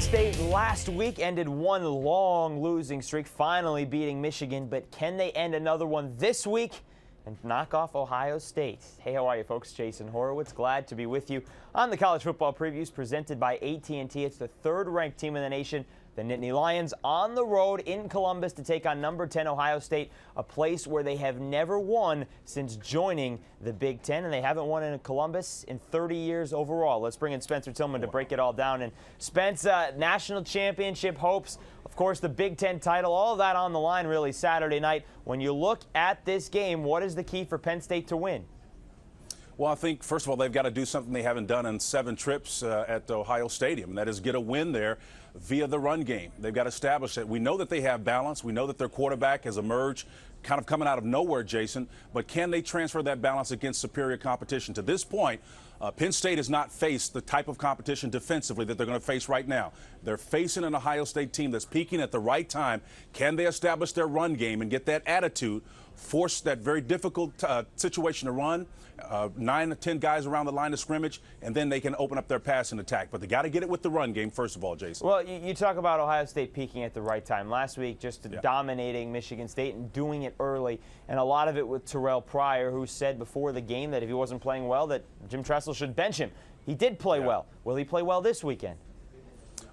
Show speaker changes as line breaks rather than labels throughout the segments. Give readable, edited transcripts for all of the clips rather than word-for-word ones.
State last week ended one long losing streak, finally beating Michigan, but can they end another one this week and knock off Ohio State? Hey, how are you, folks? Jason Horowitz, glad to be with you on the college football previews presented by AT&T. It's the third-ranked team in the nation, the Nittany Lions, on the road in Columbus to take on number 10 Ohio State, a place where they have never won since joining the Big Ten, and they haven't won in Columbus in 30 years overall. Let's bring in Spencer Tillman to break it all down. And Spence, national championship hopes, of course, the Big Ten title, all of that on the line really Saturday night. When you look at this game, what is the key for Penn State to win?
Well, I think, first of all, they've got to do something they haven't done in 7 trips at the Ohio Stadium, and that is get a win there via the run game. They've got to establish that. We know that they have balance. We know that their quarterback has emerged kind of coming out of nowhere, Jason, but can they transfer that balance against superior competition? To this point, Penn State has not faced the type of competition defensively that they're going to face right now. They're facing an Ohio State team that's peaking at the right time. Can they establish their run game and get that attitude, force that very difficult situation to run, 9 to 10 guys around the line of scrimmage, and then they can open up their passing attack. But they got to get it with the run game, first of all, Jason.
Well, you talk about Ohio State peaking at the right time. Last week, just dominating Michigan State and doing it early, and a lot of it with Terrell Pryor, who said before the game that if he wasn't playing well, that Jim Tressel should bench him. He did play well. Will he play well this weekend?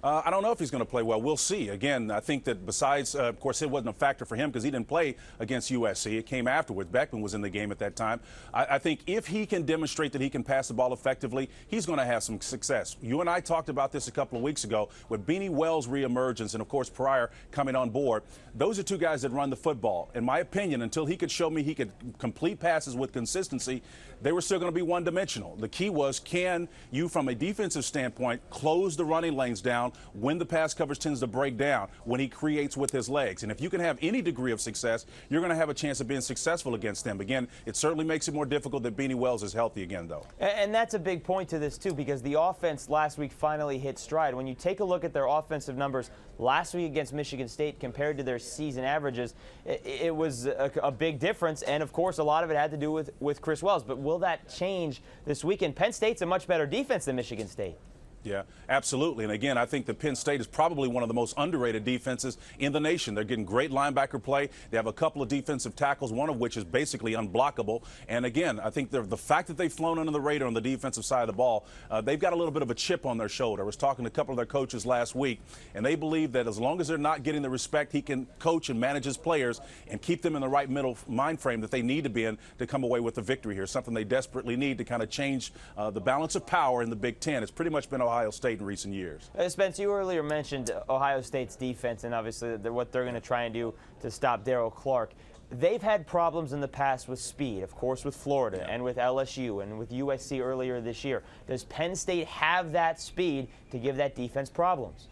I don't know if he's going to play well. We'll see. Again, I think that besides, of course, it wasn't a factor for him because he didn't play against USC. It came afterwards. Beckman was in the game at that time. I think if he can demonstrate that he can pass the ball effectively, he's going to have some success. You and I talked about this a couple of weeks ago with Beanie Wells' reemergence and, of course, Pryor coming on board. Those are 2 guys that run the football. In my opinion, until he could show me he could complete passes with consistency, they were still going to be one-dimensional. The key was, can you, from a defensive standpoint, close the running lanes down when the pass coverage tends to break down, when he creates with his legs? And if you can have any degree of success, you're going to have a chance of being successful against them. Again, it certainly makes it more difficult that Beanie Wells is healthy again, though.
And that's a big point to this, too, because the offense last week finally hit stride. When you take a look at their offensive numbers last week against Michigan State compared to their season averages, it was a big difference. And, of course, a lot of it had to do with Chris Wells. But will that change this weekend? Penn State's a much better defense than Michigan State.
Yeah, absolutely. And again, I think that Penn State is probably one of the most underrated defenses in the nation. They're getting great linebacker play. They have a couple of defensive tackles, one of which is basically unblockable. And again, I think the fact that they've flown under the radar on the defensive side of the ball, they've got a little bit of a chip on their shoulder. I was talking to a couple of their coaches last week, and they believe that as long as they're not getting the respect, he can coach and manage his players and keep them in the right middle mind frame that they need to be in to come away with the victory here, something they desperately need to kind of change the balance of power in the Big Ten. It's pretty much been Ohio State in recent years.
Spence, you earlier mentioned Ohio State's defense and obviously what they're going to try and do to stop Darryl Clark. They've had problems in the past with speed, of course, with Florida and with LSU and with USC earlier this year. Does Penn State have that speed to give that defense problems?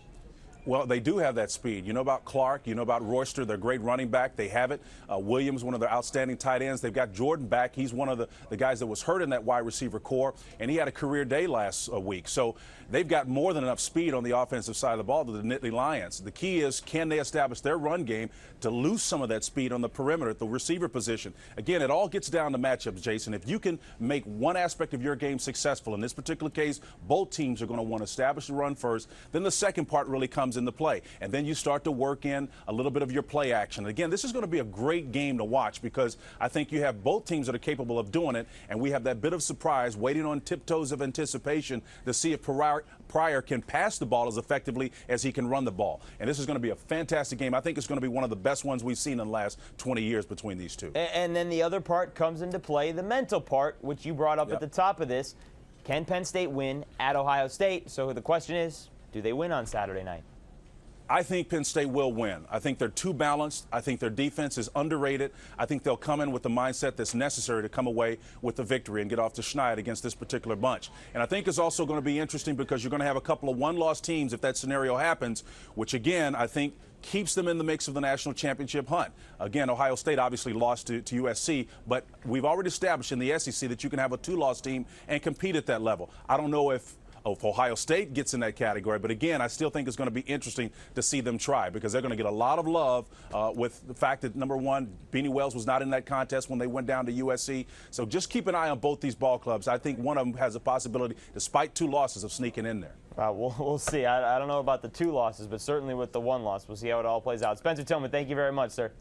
Well, they do have that speed. You know about Clark. You know about Royster, their great running back. They have it. Williams, one of their outstanding tight ends. They've got Jordan back. He's one of the guys that was hurt in that wide receiver core, and he had a career day last week. So they've got more than enough speed on the offensive side of the ball to the Nittany Lions. The key is, can they establish their run game to lose some of that speed on the perimeter at the receiver position? Again, it all gets down to matchups, Jason. If you can make one aspect of your game successful, in this particular case, both teams are going to want to establish the run first. Then the second part really comes into play. And then you start to work in a little bit of your play action. Again, this is going to be a great game to watch because I think you have both teams that are capable of doing it, and we have that bit of surprise waiting on tiptoes of anticipation to see if Pryor can pass the ball as effectively as he can run the ball. And this is going to be a fantastic game. I think it's going to be one of the best ones we've seen in the last 20 years between these two.
And then the other part comes into play, the mental part, which you brought up at the top of this. Can Penn State win at Ohio State? So the question is, do they win on Saturday night?
I think Penn State will win. I think they're too balanced. I think their defense is underrated. I think they'll come in with the mindset that's necessary to come away with the victory and get off the schneid against this particular bunch. And I think it's also going to be interesting because you're going to have a couple of one-loss teams if that scenario happens, which, again, I think keeps them in the mix of the national championship hunt. Again, Ohio State obviously lost to USC, but we've already established in the SEC that you can have a 2-loss team and compete at that level. I don't know if if Ohio State gets in that category. But again, I still think it's going to be interesting to see them try, because they're going to get a lot of love with the fact that, number one, Beanie Wells was not in that contest when they went down to USC. So just keep an eye on both these ball clubs. I think one of them has a possibility, despite 2 losses, of sneaking in there.
We'll see. I don't know about the 2 losses, but certainly with the 1 loss, we'll see how it all plays out. Spencer Tillman, thank you very much, sir.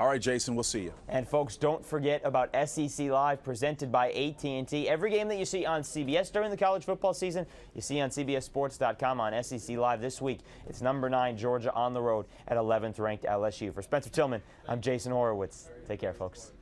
All right, Jason, we'll see you.
And folks, don't forget about SEC Live, presented by AT&T. Every game that you see on CBS during the college football season, you see on CBSSports.com on SEC Live this week. It's number 9, Georgia on the road at 11th ranked LSU. For Spencer Tillman, I'm Jason Horowitz. Take care, folks.